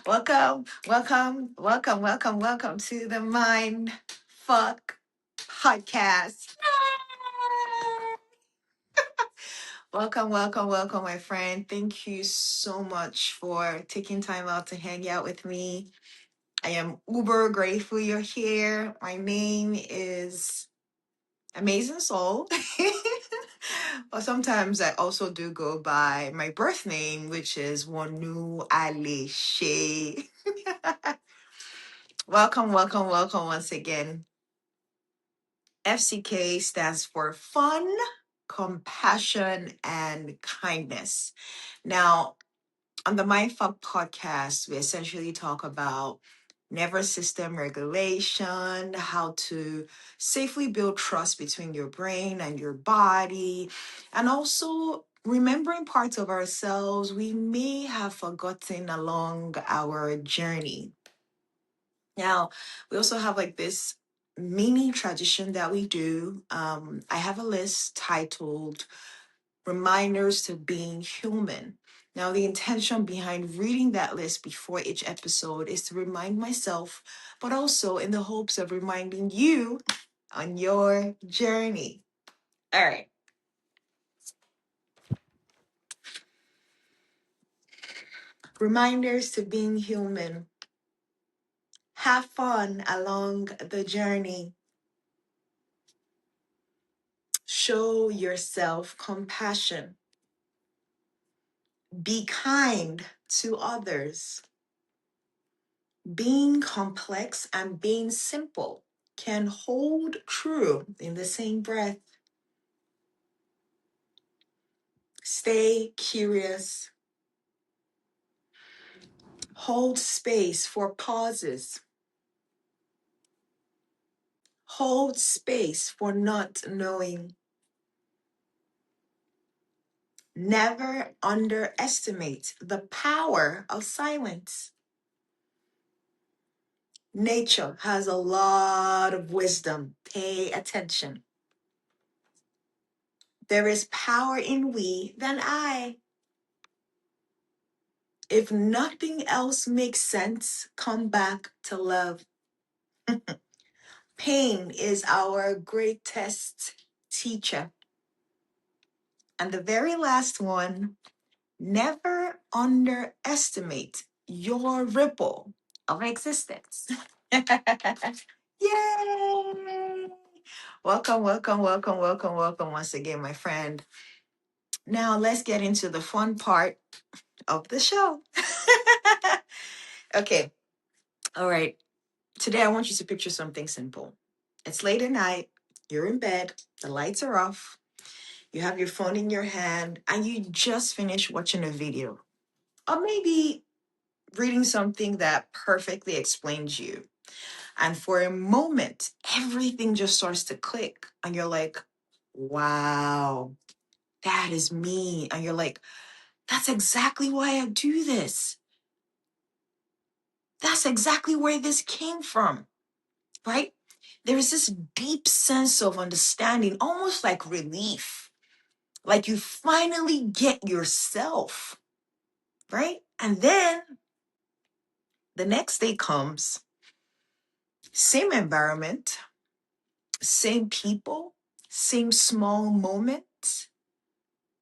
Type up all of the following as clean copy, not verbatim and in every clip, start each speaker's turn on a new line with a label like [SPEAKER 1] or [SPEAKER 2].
[SPEAKER 1] Welcome to the Mind Fuck Podcast. Welcome, my friend. Thank you so much for taking time out to hang out with me. I am uber grateful you're here. My name is Amazing Soul. But sometimes I also do go by my birth name, which is Wonu Aleshe. Welcome once again. FCK stands for fun, compassion, and kindness. Now, on the Mindfuck podcast, we essentially talk about nervous system regulation, how to safely build trust between your brain and your body, and also remembering parts of ourselves we may have forgotten along our journey. Now, we also have like this mini tradition that we do. I have a list titled Reminders to Being Human. Now, the intention behind reading that list before each episode is to remind myself, but also in the hopes of reminding you on your journey. All right. Reminders to being human. Have fun along the journey. Show yourself compassion. Be kind to others. Being complex and being simple can hold true in the same breath. Stay curious. Hold space for pauses. Hold space for not knowing. Never underestimate the power of silence. Nature has a lot of wisdom. Pay attention. There is power in we than I. If nothing else makes sense, come back to love. Pain is our greatest teacher. And the very last one, never underestimate your ripple of existence. Yay! Welcome once again, my friend. Now let's get into the fun part of the show. Okay, all right. Today I want you to picture something simple. It's late at night, you're in bed, the lights are off, you have your phone in your hand, and you just finished watching a video. Or maybe reading something that perfectly explains you. And for a moment, everything just starts to click. And you're like, wow, that is me. And you're like, that's exactly why I do this. That's exactly where this came from, right? There is this deep sense of understanding, almost like relief. Like you finally get yourself, right? And then the next day comes, same environment, same people, same small moment,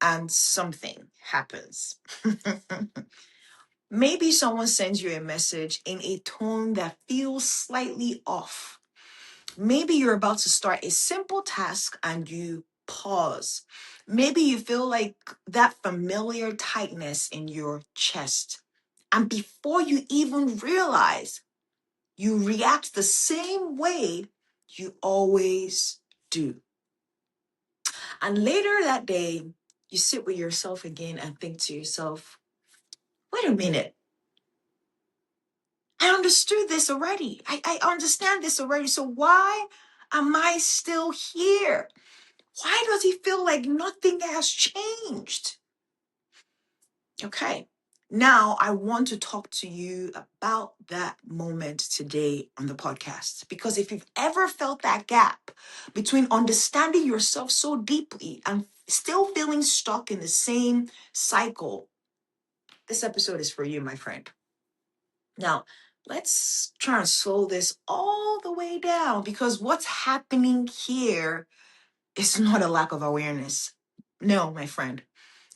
[SPEAKER 1] and something happens. Maybe someone sends you a message in a tone that feels slightly off. Maybe you're about to start a simple task and you pause. Maybe you feel like that familiar tightness in your chest. And before you even realize, you react the same way you always do. And later that day, you sit with yourself again and think to yourself, wait a minute. I understood this already. I understand this already. So why am I still here? Why does it feel like nothing has changed? Okay. Now, I want to talk to you about that moment today on the podcast. Because if you've ever felt that gap between understanding yourself so deeply and still feeling stuck in the same cycle, this episode is for you, my friend. Now, let's try and slow this all the way down, because what's happening here is not a lack of awareness. No, my friend,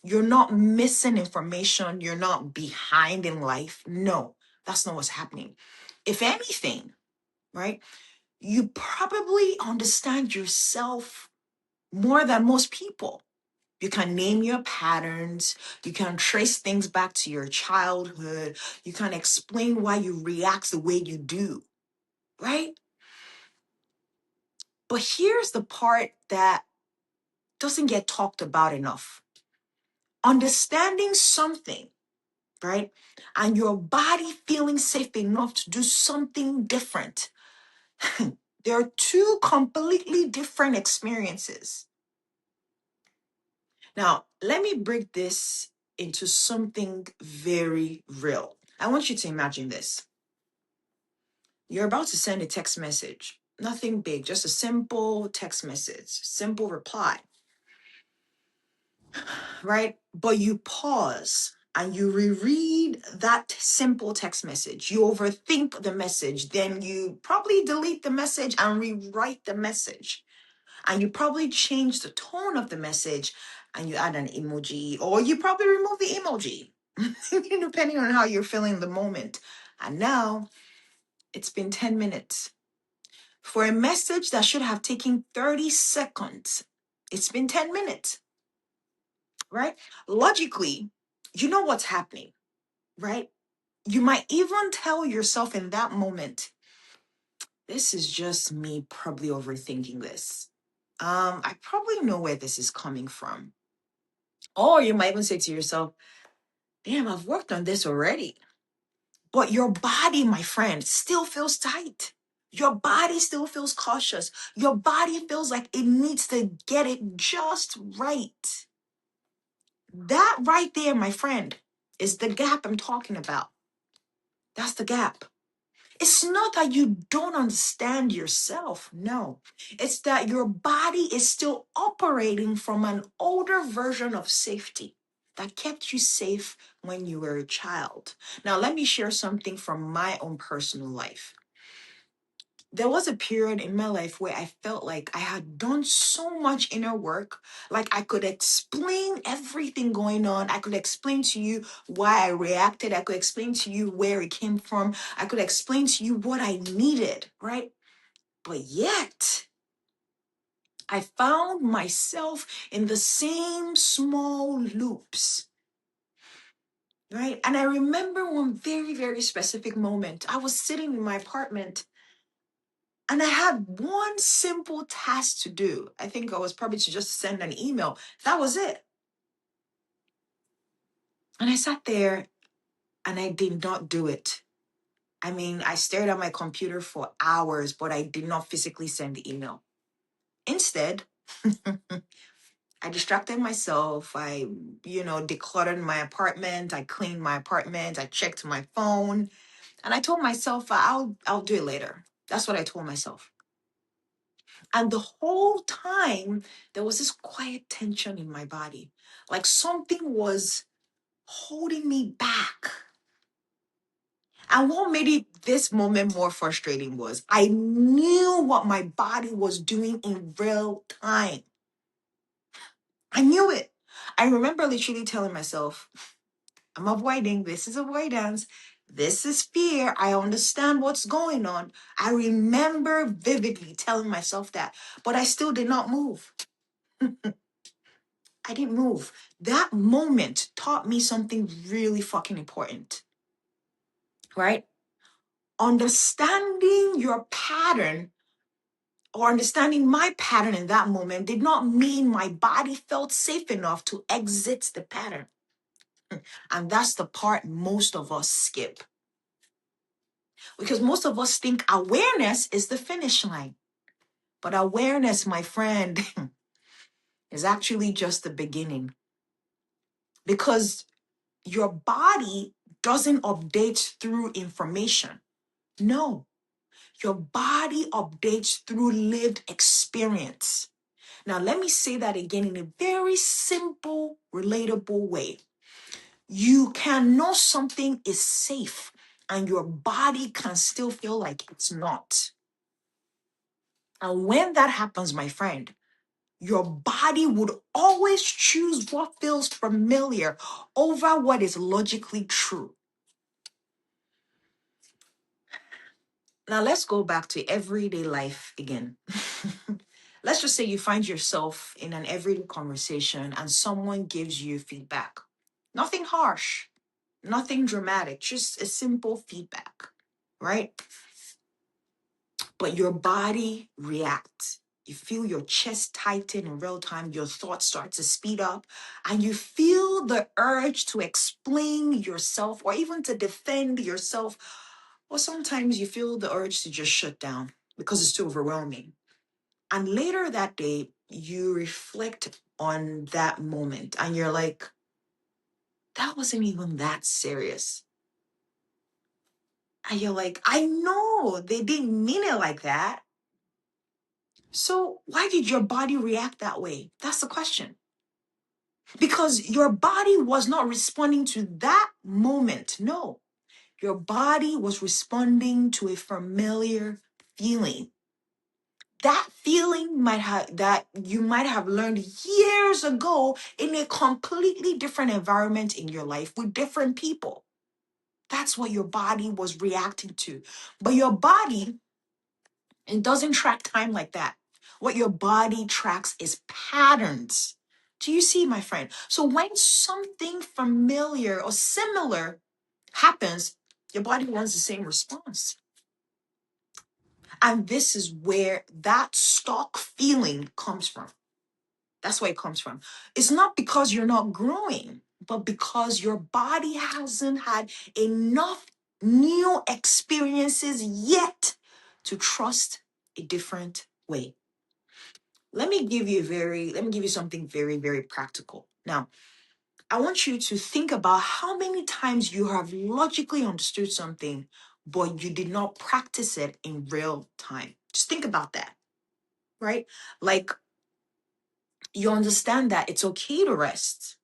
[SPEAKER 1] you're not missing information. You're not behind in life. No, that's not what's happening. If anything, right, you probably understand yourself more than most people. You can name your patterns. You can trace things back to your childhood. You can explain why you react the way you do, right? But here's the part that doesn't get talked about enough. Understanding something, right? And your body feeling safe enough to do something different. There are two completely different experiences. Now, let me break this into something very real. I want you to imagine this. You're about to send a text message. Nothing big, just a simple text message, simple reply, right? But you pause and you reread that simple text message. You overthink the message. Then you probably delete the message and rewrite the message. And you probably change the tone of the message and you add an emoji, or you probably remove the emoji, depending on how you're feeling in the moment. And now it's been 10 minutes. For a message that should have taken 30 seconds, it's been 10 minutes, right? Logically, you know what's happening, right? You might even tell yourself in that moment, this is just me probably overthinking this. I probably know where this is coming from. Or you might even say to yourself, damn, I've worked on this already. But your body, my friend, still feels tight. Your body still feels cautious. Your body feels like it needs to get it just right. That right there, my friend, is the gap I'm talking about. That's the gap. It's not that you don't understand yourself. No, it's that your body is still operating from an older version of safety that kept you safe when you were a child. Now, let me share something from my own personal life. There was a period in my life where I felt like I had done so much inner work, like I could explain everything going on. I could explain to you why I reacted. I could explain to you where it came from. I could explain to you what I needed, right? But yet, I found myself in the same small loops, right? And I remember one very, very specific moment. I was sitting in my apartment and I had one simple task to do. I think I was probably to just send an email. That was it. And I sat there and I did not do it. I mean, I stared at my computer for hours, but I did not physically send the email. Instead, I distracted myself. I, decluttered my apartment. I cleaned my apartment. I checked my phone. And I told myself, I'll do it later. That's what I told myself. And the whole time, there was this quiet tension in my body. Like something was holding me back. And what made this moment more frustrating was I knew what my body was doing in real time. I knew it. I remember literally telling myself, I'm avoiding. This is avoidance. This is fear. I understand what's going on. I remember vividly telling myself that, but I still did not move. I didn't move. That moment taught me something really fucking important, right? Understanding your pattern or understanding my pattern in that moment did not mean my body felt safe enough to exit the pattern. And that's the part most of us skip. Because most of us think awareness is the finish line. But awareness, my friend, is actually just the beginning. Because your body doesn't update through information. No, your body updates through lived experience. Now, let me say that again in a very simple, relatable way. You can know something is safe and your body can still feel like it's not. And when that happens, my friend, your body would always choose what feels familiar over what is logically true. Now, let's go back to everyday life again. Let's just say you find yourself in an everyday conversation and someone gives you feedback. Nothing harsh, nothing dramatic, just a simple feedback, right? But your body reacts. You feel your chest tighten in real time, your thoughts start to speed up, and you feel the urge to explain yourself or even to defend yourself. Or sometimes you feel the urge to just shut down because it's too overwhelming. And later that day, you reflect on that moment and you're like, that wasn't even that serious. And you're like, I know they didn't mean it like that. So why did your body react that way? That's the question. Because your body was not responding to that moment. No, your body was responding to a familiar feeling. That feeling that you might have learned years ago in a completely different environment in your life with different people. That's what your body was reacting to. But your body, it doesn't track time like that. What your body tracks is patterns. Do you see, my friend? So when something familiar or similar happens, your body runs the same response. And this is where that stock feeling comes from. That's where it comes from. It's not because you're not growing, but because your body hasn't had enough new experiences yet to trust a different way. Let me give you something very, very practical. Now, I want you to think about how many times you have logically understood something, but you did not practice it in real time. Just think about that, right? Like, you understand that it's okay to rest.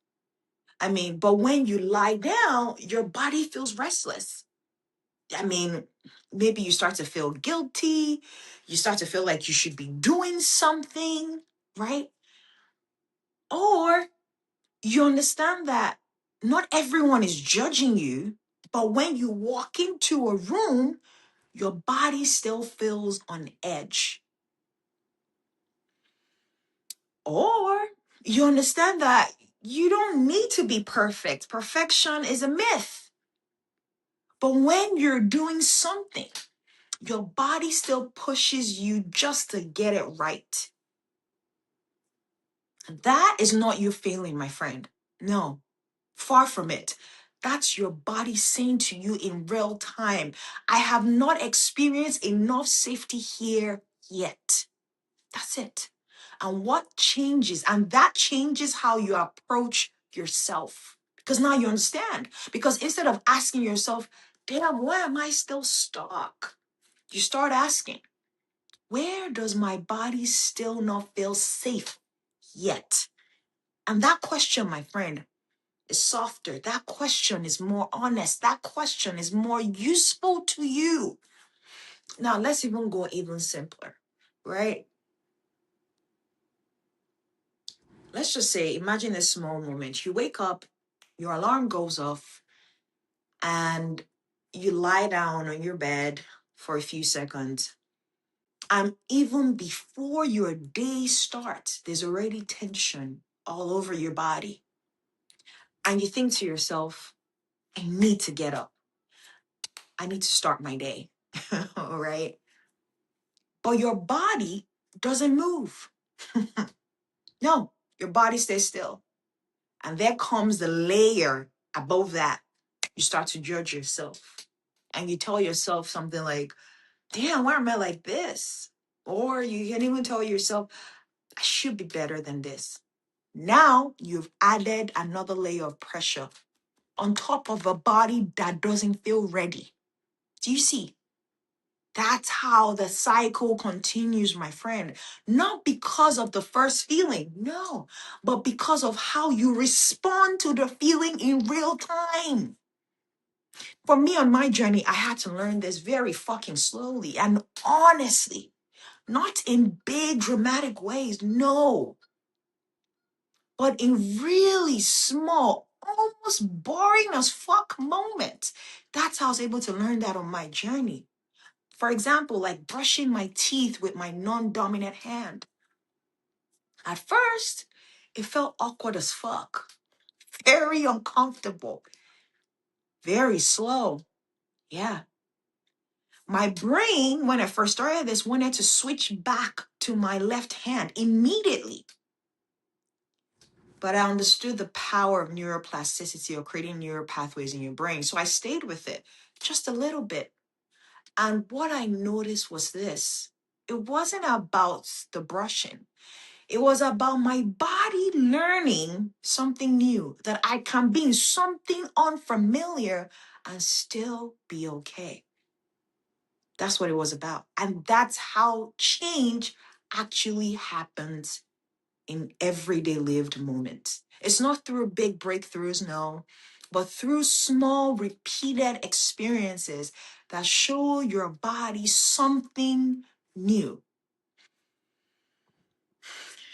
[SPEAKER 1] I mean, but when you lie down, your body feels restless. I mean, maybe you start to feel guilty. You start to feel like you should be doing something, right? Or you understand that not everyone is judging you, but when you walk into a room, your body still feels on edge. Or you understand that you don't need to be perfect. Perfection is a myth. But when you're doing something, your body still pushes you just to get it right. That is not you failing, my friend. No, far from it. That's your body saying to you in real time, I have not experienced enough safety here yet. That's it. And what changes? And that changes how you approach yourself. Because now you understand. Because instead of asking yourself, damn, why am I still stuck? You start asking, where does my body still not feel safe yet? And that question, my friend, is softer. That question is more honest. That question is more useful to you. Now, let's even go even simpler, right? Let's just say, imagine a small moment. You wake up, your alarm goes off, and you lie down on your bed for a few seconds. And even before your day starts, there's already tension all over your body. And you think to yourself, I need to get up. I need to start my day. All right. But your body doesn't move. No, your body stays still. And there comes the layer above that. You start to judge yourself. And you tell yourself something like, damn, why am I like this? Or you can even tell yourself, I should be better than this. Now you've added another layer of pressure on top of a body that doesn't feel ready. Do you see? That's how the cycle continues, my friend. Not because of the first feeling, no, but because of how you respond to the feeling in real time. For me on my journey, I had to learn this very fucking slowly and honestly, not in big dramatic ways, no, but in really small, almost boring as fuck moments. That's how I was able to learn that on my journey. For example, like brushing my teeth with my non-dominant hand. At first, it felt awkward as fuck, very uncomfortable, very slow. Yeah. My brain, when I first started this, wanted to switch back to my left hand immediately. But I understood the power of neuroplasticity or creating neural pathways in your brain. So I stayed with it just a little bit. And what I noticed was this: it wasn't about the brushing, it was about my body learning something new, that I can be in something unfamiliar and still be okay. That's what it was about. And that's how change actually happens in everyday lived moments. It's not through big breakthroughs, no, but through small, repeated experiences that show your body something new.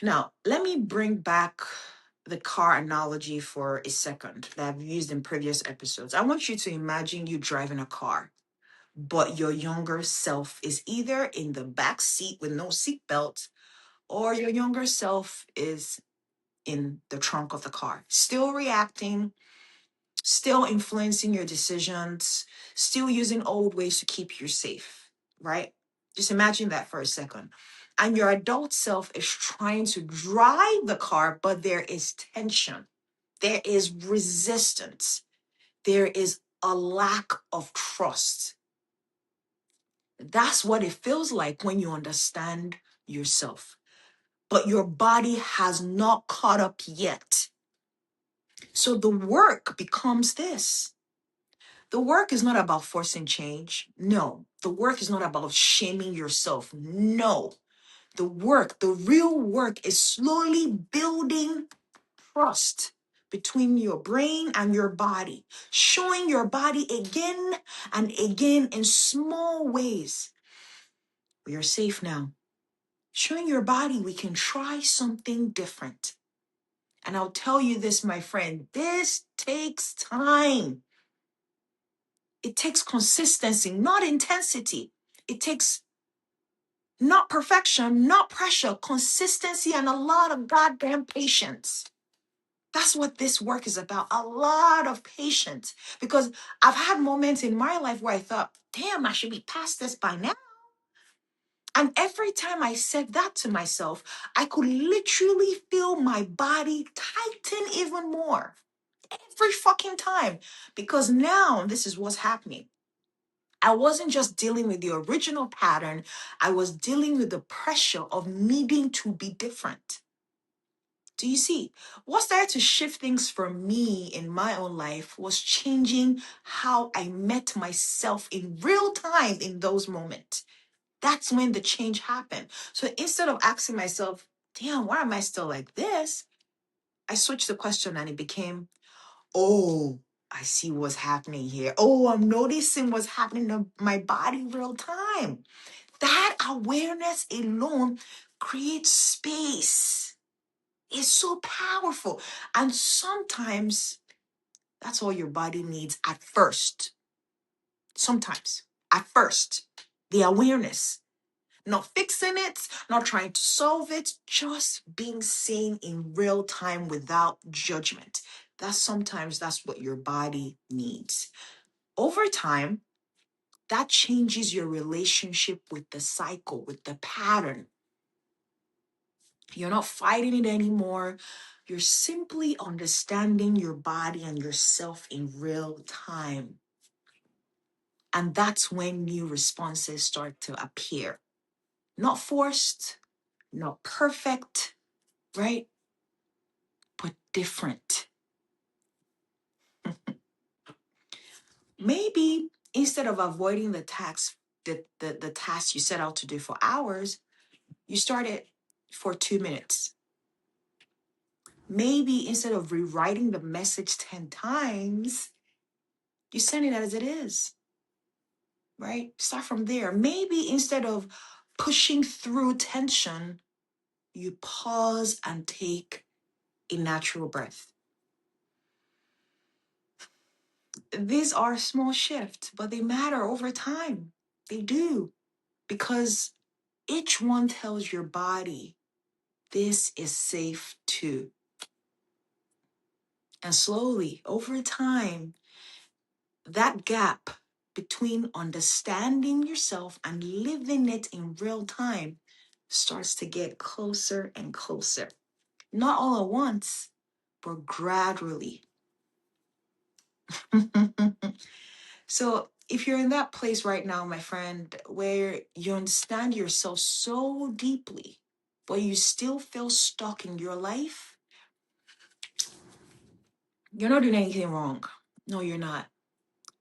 [SPEAKER 1] Now, let me bring back the car analogy for a second that I've used in previous episodes. I want you to imagine you driving a car, but your younger self is either in the back seat with no seatbelt, or your younger self is in the trunk of the car, still reacting, still influencing your decisions, still using old ways to keep you safe, right? Just imagine that for a second. And your adult self is trying to drive the car, but there is tension, there is resistance, there is a lack of trust. That's what it feels like when you understand yourself, but your body has not caught up yet. So the work becomes this. The work is not about forcing change. No. The work is not about shaming yourself. No. The work, the real work, is slowly building trust between your brain and your body, showing your body again and again in small ways. We are safe now. Showing your body we can try something different. And I'll tell you this, my friend, this takes time. It takes consistency, not intensity. It takes not perfection, not pressure, consistency, and a lot of goddamn patience. That's what this work is about. A lot of patience. Because I've had moments in my life where I thought, damn, I should be past this by now. And every time I said that to myself, I could literally feel my body tighten even more. Every fucking time. Because now this is what's happening. I wasn't just dealing with the original pattern, I was dealing with the pressure of needing to be different. Do you see? What started to shift things for me in my own life was changing how I met myself in real time in those moments. That's when the change happened. So instead of asking myself, damn, why am I still like this? I switched the question and it became, oh, I see what's happening here. Oh, I'm noticing what's happening to my body real time. That awareness alone creates space. It's so powerful. And sometimes that's all your body needs at first. Sometimes, at first, the awareness. Not fixing it, not trying to solve it, just being seen in real time without judgment. That's what your body needs. Over time, that changes your relationship with the cycle, with the pattern. You're not fighting it anymore. You're simply understanding your body and yourself in real time. And that's when new responses start to appear. Not forced, not perfect, right? But different. Maybe instead of avoiding the task you set out to do for hours, you start it for 2 minutes. Maybe instead of rewriting the message 10 times, You send it as it is, right? Start from there. Maybe instead of pushing through tension, you pause and take a natural breath. These are small shifts, but they matter over time. They do, because each one tells your body this is safe too. And slowly, over time, that gap between understanding yourself and living it in real time starts to get closer and closer. Not all at once, but gradually. So, if you're in that place right now, my friend, where you understand yourself so deeply, but you still feel stuck in your life, you're not doing anything wrong. No, you're not.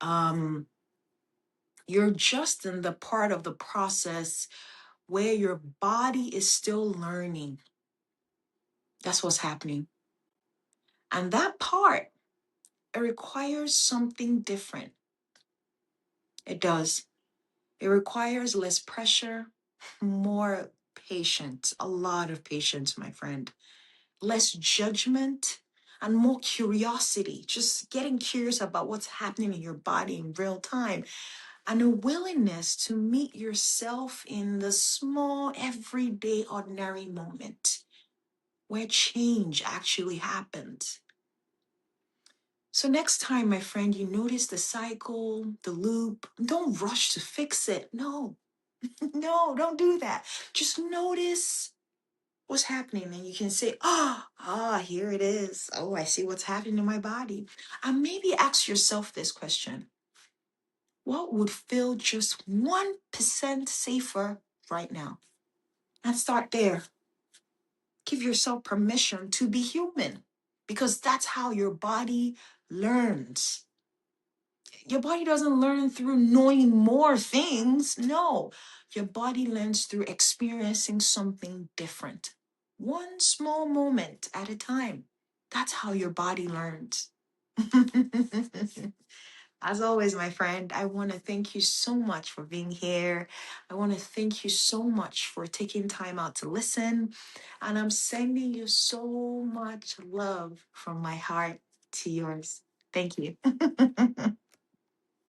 [SPEAKER 1] Um, you're just in the part of the process where your body is still learning. That's what's happening. And that part, it requires something different. It does. It requires less pressure, more patience, a lot of patience, my friend, less judgment, and more curiosity. Just getting curious about what's happening in your body in real time, and a willingness to meet yourself in the small, everyday, ordinary moment where change actually happens. So, next time, my friend, you notice the cycle, the loop, don't rush to fix it. No, no, don't do that. Just notice what's happening, and you can say, here it is. Oh, I see what's happening in my body. And maybe ask yourself this question: what would feel just 1% safer right now? And start there. Give yourself permission to be human, because that's how your body learns. Your body doesn't learn through knowing more things. No, your body learns through experiencing something different. One small moment at a time. That's how your body learns. As always, my friend, I want to thank you so much for being here. I want to thank you so much for taking time out to listen. And I'm sending you so much love from my heart to yours. Thank you.